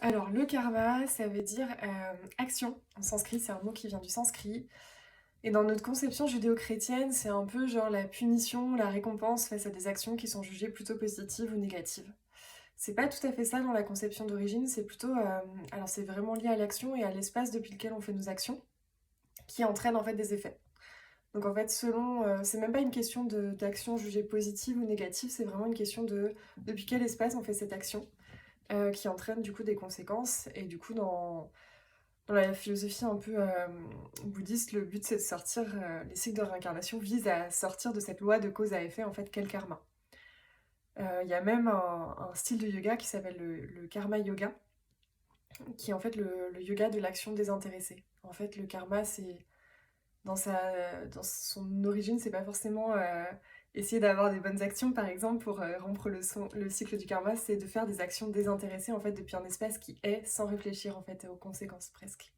Alors, le karma, ça veut dire action. En sanskrit, c'est un mot qui vient du sanskrit. Et dans notre conception judéo-chrétienne, c'est un peu genre la punition, la récompense face à des actions qui sont jugées plutôt positives ou négatives. C'est pas tout à fait ça dans la conception d'origine, c'est plutôt. Alors, c'est vraiment lié à l'action et à l'espace depuis lequel on fait nos actions, qui entraînent en fait des effets. Donc, en fait, selon. C'est même pas une question d'action jugée positive ou négative, c'est vraiment une question de depuis quel espace on fait cette action, qui entraîne du coup des conséquences. Et du coup, dans la philosophie un peu bouddhiste, le but c'est de sortir, les cycles de réincarnation visent à sortir de cette loi de cause à effet, en fait, qu'est le karma. Il y a même un style de yoga qui s'appelle le karma yoga, qui est en fait le yoga de l'action désintéressée. En fait, le karma, c'est dans son origine, c'est pas forcément essayer d'avoir des bonnes actions, par exemple, pour rompre le cycle du karma, c'est de faire des actions désintéressées, en fait, depuis un espace qui est, sans réfléchir, en fait, aux conséquences, presque.